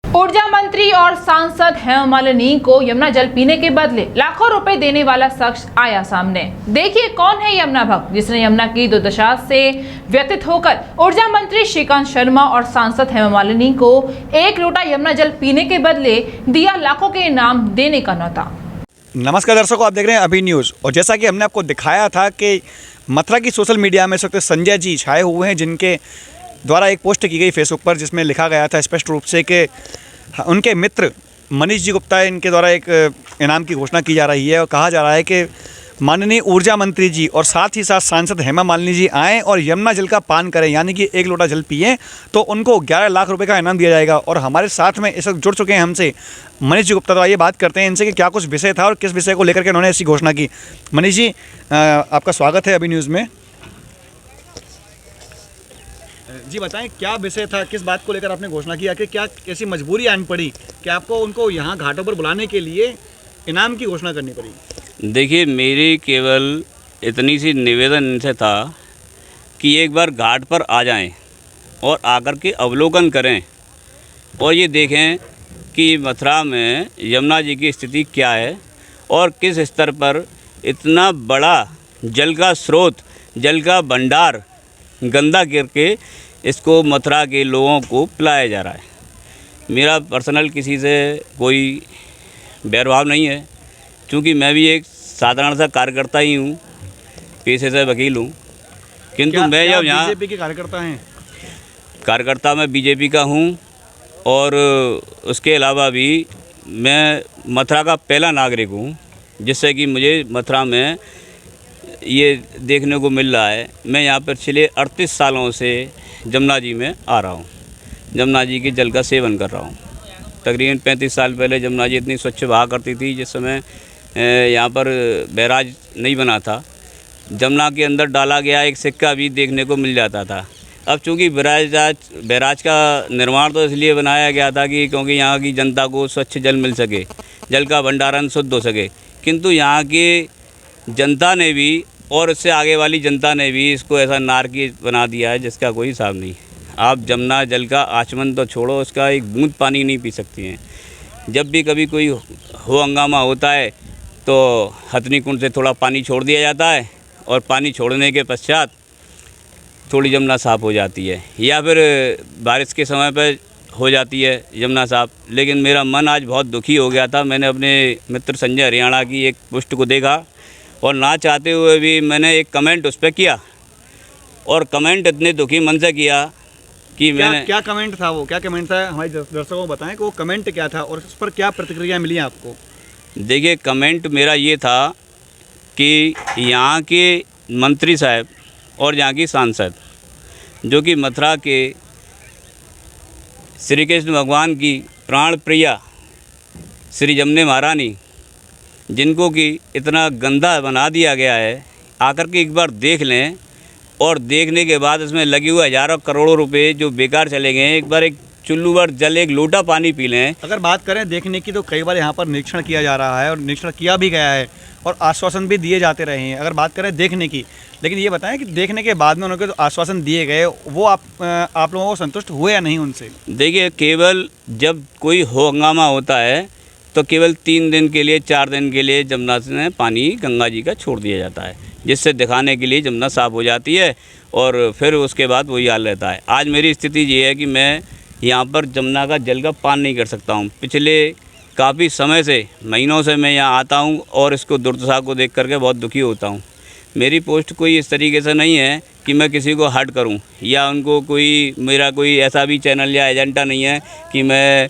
ऊर्जा मंत्री और सांसद हेमा मालिनी को यमुना जल पीने के बदले लाखों रुपए देने वाला शख्स आया सामने। देखिए कौन है यमुना भक्त जिसने यमुना की दुर्दशा से व्यथित होकर ऊर्जा मंत्री श्रीकांत शर्मा और सांसद हेमा मालिनी को एक लोटा यमुना जल पीने के बदले दिया लाखों के इनाम देने का न्योता। नमस्कार दर्शकों, आप देख रहे हैं अभी न्यूज़। और जैसा कि हमने आपको दिखाया था कि मथुरा की सोशल मीडिया में इस वक्त संजय जी छाए हुए हैं, जिनके द्वारा एक पोस्ट की गई फेसबुक पर जिसमें लिखा गया था स्पष्ट रूप से कि उनके मित्र मनीष जी गुप्ता इनके द्वारा एक इनाम की घोषणा की जा रही है और कहा जा रहा है कि माननीय ऊर्जा मंत्री जी और साथ ही साथ सांसद हेमा मालिनी जी आएँ और यमुना जल का पान करें, यानी कि एक लोटा जल पिएँ तो उनको 11 लाख रुपए का इनाम दिया जाएगा। और हमारे साथ में इस वक्त जुड़ चुके हैं हमसे मनीष जी गुप्ता। तो आइए बात करते हैं इनसे कि क्या कुछ विषय था और किस विषय को लेकर के उन्होंने ऐसी घोषणा की। मनीष जी, आपका स्वागत है अभी न्यूज़ में। जी बताएं, क्या विषय था, किस बात को लेकर आपने घोषणा किया, कि क्या कैसी मजबूरी आन पड़ी कि आपको उनको यहाँ घाटों पर बुलाने के लिए इनाम की घोषणा करनी पड़ी? देखिए, मेरी केवल इतनी सी निवेदन इनसे था कि एक बार घाट पर आ जाएं और आकर के अवलोकन करें और ये देखें कि मथुरा में यमुना जी की स्थिति क्या है और किस स्तर पर इतना बड़ा जल का स्रोत, जल का भंडार गंदा करके इसको मथुरा के लोगों को पिलाया जा रहा है। मेरा पर्सनल किसी से कोई बैरभाव नहीं है, क्योंकि मैं भी एक साधारण सा कार्यकर्ता ही हूँ, पेशे से वकील हूँ। किंतु मैं जब यहाँ बीजेपी के कार्यकर्ता हैं? कार्यकर्ता मैं बीजेपी का हूँ और उसके अलावा भी मैं मथुरा का पहला नागरिक हूँ, जिससे कि मुझे मथुरा में ये देखने को मिल रहा है। मैं यहाँ पर पिछले 38 सालों से यमुना जी में आ रहा हूँ, यमुना जी के जल का सेवन कर रहा हूँ। तकरीबन 35 साल पहले यमुना जी इतनी स्वच्छ बहा करती थी, जिस समय यहाँ पर बैराज नहीं बना था। यमुना के अंदर डाला गया एक सिक्का भी देखने को मिल जाता था। अब चूँकि बैराज का निर्माण तो इसलिए बनाया गया था कि क्योंकि यहाँ की जनता को स्वच्छ जल मिल सके, जल का भंडारण शुद्ध हो सके। किंतु यहाँ की जनता ने भी और उससे आगे वाली जनता ने भी इसको ऐसा नारकी बना दिया है जिसका कोई हिसाब नहीं। आप यमुना जल का आचमन तो छोड़ो, उसका एक बूंद पानी नहीं पी सकती हैं। जब भी कभी कोई हो हंगामा होता है तो हथनी कुंड से थोड़ा पानी छोड़ दिया जाता है और पानी छोड़ने के पश्चात थोड़ी यमुना साफ़ हो जाती है, या फिर बारिश के समय पर हो जाती है यमुना साफ़। लेकिन मेरा मन आज बहुत दुखी हो गया था। मैंने अपने मित्र संजय हरियाणा की एक पोस्ट को देखा और ना चाहते हुए भी मैंने एक कमेंट उस पर किया, और कमेंट इतने दुखी मन से किया कि मैंने क्या कमेंट था वो, क्या कमेंट था, हमारे दर्शकों को बताएं कि वो कमेंट क्या था और उस पर क्या प्रतिक्रिया मिली आपको? देखिए, कमेंट मेरा ये था कि यहाँ के मंत्री साहब और यहाँ की सांसद, जो कि मथुरा के श्री कृष्ण भगवान की प्राण प्रिया श्री जमुना महारानी, जिनको कि इतना गंदा बना दिया गया है, आकर के एक बार देख लें और देखने के बाद इसमें लगे हुए हज़ारों करोड़ों रुपए जो बेकार चले गए, एक बार एक चुल्लू भर जल, एक लोटा पानी पी लें। अगर बात करें देखने की तो कई बार यहाँ पर निरीक्षण किया जा रहा है और निरीक्षण किया भी गया है और आश्वासन भी दिए जाते रहे हैं। अगर बात करें देखने की, लेकिन ये बताएं कि देखने के बाद में उनको जो आश्वासन दिए गए वो आप लोगों को संतुष्ट हुए या नहीं उनसे? देखिए, केवल जब कोई हो हंगामा होता है तो केवल 3 दिन के लिए, 4 दिन के लिए यमुना से पानी गंगा जी का छोड़ दिया जाता है, जिससे दिखाने के लिए यमुना साफ़ हो जाती है और फिर उसके बाद वही हाल रहता है। आज मेरी स्थिति ये है कि मैं यहाँ पर यमुना का जल का पान नहीं कर सकता हूँ। पिछले काफ़ी समय से, महीनों से मैं यहाँ आता हूँ और इसको दुर्दशा को देख करके बहुत दुखी होता हूँ। मेरी पोस्ट कोई इस तरीके से नहीं है कि मैं किसी को हर्ट करूं, या उनको कोई, मेरा कोई ऐसा भी चैनल या एजेंडा नहीं है कि मैं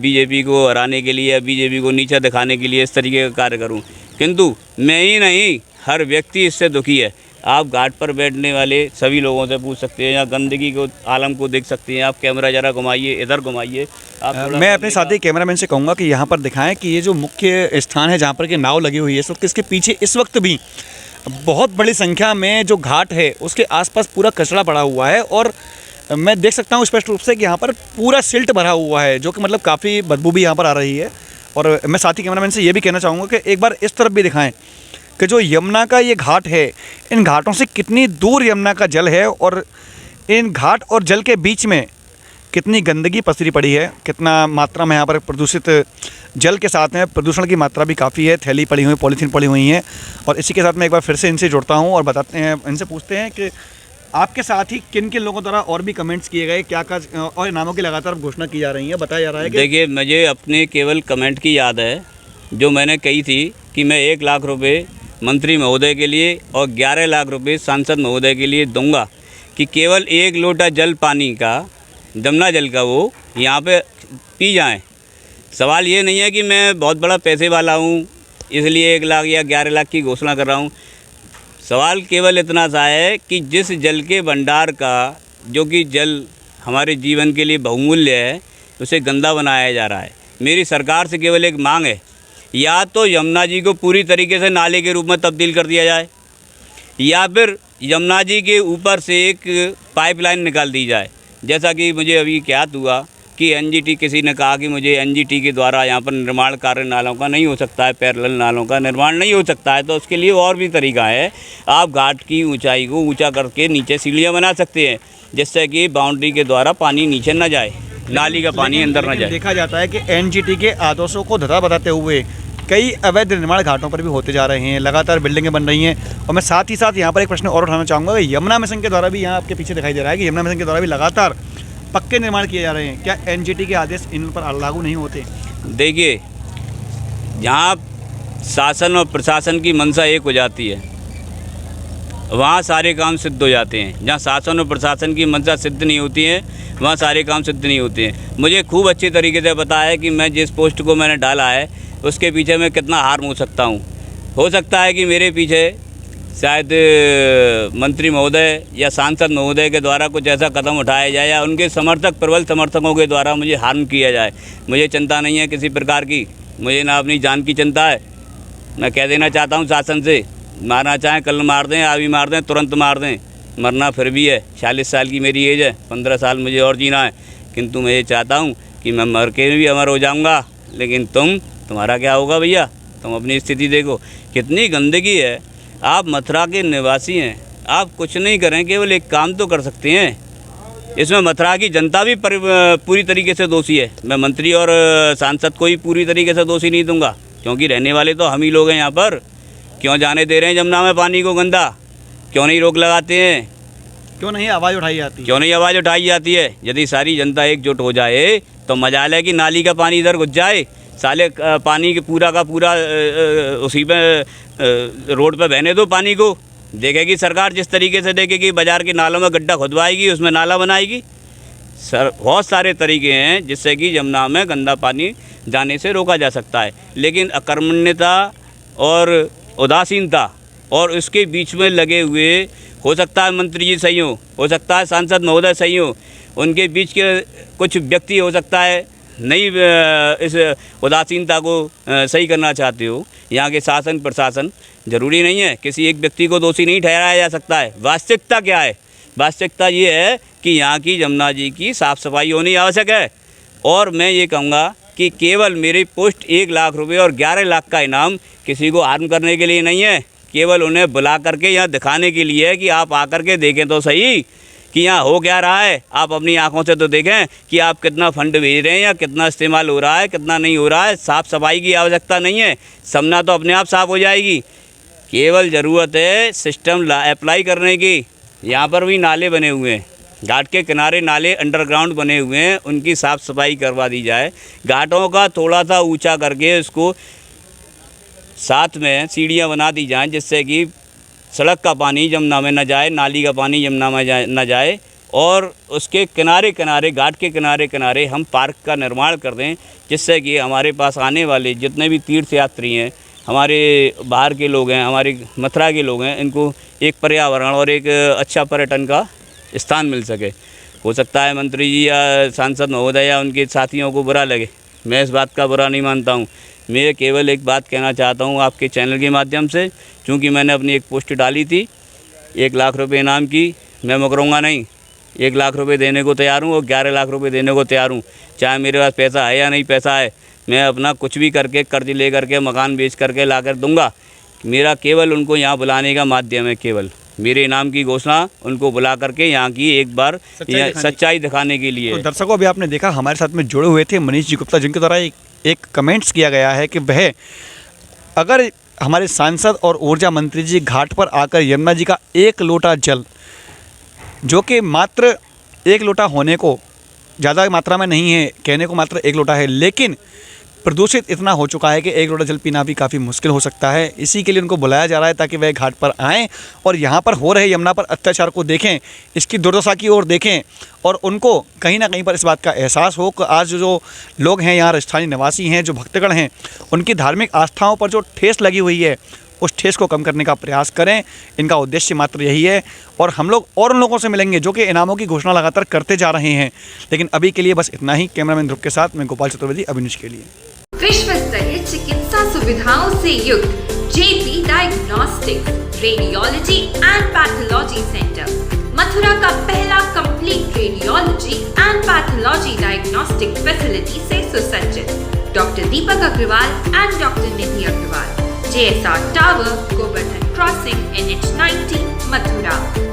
बीजेपी को हराने के लिए या बीजेपी को नीचा दिखाने के लिए इस तरीके का कार्य करूं। किंतु मैं ही नहीं, हर व्यक्ति इससे दुखी है। आप घाट पर बैठने वाले सभी लोगों से पूछ सकते हैं, या गंदगी को, आलम को देख सकते हैं। आप कैमरा ज़रा घुमाइए, इधर घुमाइए। मैं अपने साथी कैमरामैन से कहूँगा कि यहाँ पर दिखाएं कि ये जो मुख्य स्थान है जहाँ पर कि नाव लगी हुई है इस वक्त, इसके पीछे इस वक्त भी बहुत बड़ी संख्या में जो घाट है उसके आसपास पूरा कचरा पड़ा हुआ है और मैं देख सकता हूँ स्पष्ट रूप से कि यहाँ पर पूरा सिल्ट भरा हुआ है, जो कि मतलब काफ़ी बदबू भी यहाँ पर आ रही है। और मैं साथी कैमरामैन से ये भी कहना चाहूँगा कि एक बार इस तरफ भी दिखाएं कि जो यमुना का ये घाट है, इन घाटों से कितनी दूर यमुना का जल है और इन घाट और जल के बीच में कितनी गंदगी पसरी पड़ी है, कितना मात्रा में यहाँ पर प्रदूषित जल के साथ में प्रदूषण की मात्रा भी काफ़ी है, थैली पड़ी हुई, पॉलीथीन पड़ी हुई हैं। और इसी के साथ में एक बार फिर से इनसे जुड़ता हूँ और बताते हैं, इनसे पूछते हैं कि आपके साथ ही किन किन लोगों द्वारा और भी कमेंट्स किए गए, क्या क्या और नामों की लगातार घोषणा की जा रही है, बताया जा रहा है कि देखिए, मुझे अपने केवल कमेंट की याद है जो मैंने कही थी कि मैं 1 लाख रुपए मंत्री महोदय के लिए और 11 लाख रुपए सांसद महोदय के लिए दूंगा कि केवल 1 लोटा जल पानी का, जमुना जल का, वो यहाँ पे पी जाएं। सवाल ये नहीं है कि मैं बहुत बड़ा पैसे वाला हूँ इसलिए 1 लाख या 11 लाख की घोषणा कर रहा हूँ। सवाल केवल इतना सा है कि जिस जल के भंडार का, जो कि जल हमारे जीवन के लिए बहुमूल्य है, उसे गंदा बनाया जा रहा है। मेरी सरकार से केवल एक मांग है, या तो यमुना जी को पूरी तरीके से नाले के रूप में तब्दील कर दिया जाए, या फिर यमुना जी के ऊपर से एक पाइपलाइन निकाल दी जाए। जैसा कि मुझे अभी ज्ञात हुआ कि एनजीटी, किसी ने कहा कि मुझे एनजीटी के द्वारा यहाँ पर निर्माण कार्य नालों का नहीं हो सकता है, पैरेलल नालों का निर्माण नहीं हो सकता है, तो उसके लिए और भी तरीका है। आप घाट की ऊंचाई को ऊंचा करके नीचे सीढ़ियाँ बना सकते हैं, जिससे कि बाउंड्री के द्वारा पानी नीचे न जाए, नाली का पानी अंदर न जाए। देखा जाता है कि एनजीटी के आदेशों को धरा बताते हुए कई अवैध निर्माण घाटों पर भी होते जा रहे हैं, लगातार बिल्डिंगें बन रही हैं। और मैं साथ ही साथ यहाँ पर एक प्रश्न और उठाना चाहूँगा, यमुना मिशन के द्वारा भी यहाँ आपके पीछे दिखाई दे रहा है कि यमुना मिशन के द्वारा भी लगातार पक्के निर्माण किए जा रहे हैं। क्या एनजीटी के आदेश इन पर लागू नहीं होते? देखिए, जहाँ शासन और प्रशासन की मंशा एक हो जाती है, वहाँ सारे काम सिद्ध हो जाते हैं। जहाँ शासन और प्रशासन की मंशा सिद्ध नहीं होती है, वहाँ सारे काम सिद्ध नहीं होते हैं। मुझे खूब अच्छे तरीके से पता है कि मैं जिस पोस्ट को मैंने डाला है उसके पीछे मैं कितना हार्म हो सकता हूँ। हो सकता है कि मेरे पीछे शायद मंत्री महोदय या सांसद महोदय के द्वारा कुछ ऐसा कदम उठाया जाए, या उनके समर्थक, प्रबल समर्थकों के द्वारा मुझे हार्म किया जाए। मुझे चिंता नहीं है किसी प्रकार की, मुझे ना अपनी जान की चिंता है। मैं कह देना चाहता हूँ शासन से, मारना चाहें कल मार दें, अभी मार दें, तुरंत मार दें, मरना फिर भी है। 46 साल की मेरी एज है, 15 साल मुझे और जीना है, किंतु मैं ये चाहता हूँ कि मैं मर के भी अमर हो जाऊँगा। लेकिन तुम्हारा क्या होगा भैया? तुम अपनी स्थिति देखो, कितनी गंदगी है। आप मथुरा के निवासी हैं, आप कुछ नहीं करें, केवल एक काम तो कर सकते हैं। इसमें मथुरा की जनता भी पूरी तरीके से दोषी है। मैं मंत्री और सांसद को ही पूरी तरीके से दोषी नहीं दूंगा, क्योंकि रहने वाले तो हम ही लोग हैं यहाँ पर। क्यों जाने दे रहे हैं जमुना में पानी को गंदा? क्यों नहीं रोक लगाते हैं? क्यों नहीं आवाज़ उठाई जाती है? क्यों नहीं आवाज़ उठाई जाती है? यदि सारी जनता एकजुट हो जाए तो मजाल है कि नाली का पानी इधर घुस जाए, साले पानी के पूरा का पूरा उसी पे रोड पे बहने दो पानी को। देखेगी सरकार, जिस तरीके से देखेगी बाज़ार के नालों में गड्ढा खुदवाएगी, उसमें नाला बनाएगी। बहुत सारे तरीके हैं जिससे कि यमुना में गंदा पानी जाने से रोका जा सकता है। लेकिन अकर्मण्यता और उदासीनता और उसके बीच में लगे हुए, हो सकता है मंत्री जी सही हो सकता है सांसद महोदय सही हो, उनके बीच के कुछ व्यक्ति हो सकता है नहीं इस उदासीनता को सही करना चाहते हो। यहाँ के शासन प्रशासन, ज़रूरी नहीं है, किसी एक व्यक्ति को दोषी नहीं ठहराया जा सकता है। वास्तविकता क्या है? वास्तविकता ये है कि यहाँ की यमुना जी की साफ़ सफाई होनी आवश्यक है। और मैं ये कहूँगा कि केवल मेरी पोस्ट 1 लाख रुपए और 11 लाख का इनाम किसी को हार्म करने के लिए नहीं है, केवल उन्हें बुला करके यहाँ दिखाने के लिए है कि आप आकर के देखें तो सही कि यहाँ हो क्या रहा है। आप अपनी आंखों से तो देखें कि आप कितना फंड भेज रहे हैं या कितना इस्तेमाल हो रहा है, कितना नहीं हो रहा है। साफ़ सफाई की आवश्यकता नहीं है, समना तो अपने आप साफ़ हो जाएगी। केवल ज़रूरत है सिस्टम अप्लाई करने की। यहाँ पर भी नाले बने हुए हैं, घाट के किनारे नाले अंडरग्राउंड बने हुए हैं, उनकी साफ़ सफाई करवा दी जाए। घाटों का थोड़ा सा ऊंचा करके उसको साथ में सीढ़ियाँ बना दी जाएँ, जिससे कि सड़क का पानी यमुना में न जाए, नाली का पानी यमुना में न जाए। और उसके किनारे किनारे, घाट के किनारे किनारे हम पार्क का निर्माण कर दें, जिससे कि हमारे पास आने वाले जितने भी तीर्थयात्री हैं, हमारे बाहर के लोग हैं, हमारे मथुरा के लोग हैं, इनको एक पर्यावरण और एक अच्छा पर्यटन का स्थान मिल सके। हो सकता है मंत्री जी या सांसद महोदय या उनके साथियों को बुरा लगे, मैं इस बात का बुरा नहीं मानता हूँ। मैं केवल एक बात कहना चाहता हूँ आपके चैनल के माध्यम से, क्योंकि मैंने अपनी एक पोस्ट डाली थी 1 लाख रुपए इनाम की। मैं मुकरूँगा नहीं, 1 लाख रुपए देने को तैयार हूँ और 11 लाख रुपए देने को तैयार हूँ। चाहे मेरे पास पैसा है या नहीं पैसा है, मैं अपना कुछ भी करके, कर्ज ले करके, मकान बेच करके ला कर दूँगा। मेरा केवल उनको यहाँ बुलाने का माध्यम है केवल। मेरे नाम की घोषणा उनको बुला करके यहाँ की एक बार सच्चाई दिखाने के लिए। तो दर्शकों, अभी आपने देखा हमारे साथ में जुड़े हुए थे मनीष जी गुप्ता, जिनके द्वारा एक कमेंट्स किया गया है कि वह अगर हमारे सांसद और ऊर्जा मंत्री जी घाट पर आकर यमुना जी का एक लोटा जल, जो कि मात्र एक लोटा होने को ज़्यादा मात्रा में नहीं है, कहने को मात्र एक लोटा है, लेकिन प्रदूषित इतना हो चुका है कि एक लोटा जल पीना भी काफ़ी मुश्किल हो सकता है। इसी के लिए उनको बुलाया जा रहा है ताकि वह घाट पर आएँ और यहाँ पर हो रहे यमुना पर अत्याचार को देखें, इसकी दुर्दशा की ओर देखें और उनको कहीं ना कहीं पर इस बात का एहसास हो कि आज जो लोग हैं यहाँ स्थानीय निवासी हैं, जो भक्तगण हैं, उनकी धार्मिक आस्थाओं पर जो ठेस लगी हुई है उस ठेस को कम करने का प्रयास करें। इनका उद्देश्य मात्र यही है और हम लोग और उन लोगों से मिलेंगे जो कि इनामों की घोषणा लगातार करते जा रहे हैं। लेकिन अभी के लिए बस इतना ही। कैमरामैन ध्रुव के साथ मैं गोपाल चतुर्वेदी, अभी न्यूज़ के लिए। विश्व स्तरीय चिकित्सा सुविधाओं से युक्त JP diagnostics radiology and pathology centre Mathura का पहला complete radiology and pathology diagnostic facility से सुसज्जित। Doctor Deepak Agarwal and doctor Nidhi Agarwal, JSR tower, Govardhan crossing, NH 90, Mathura.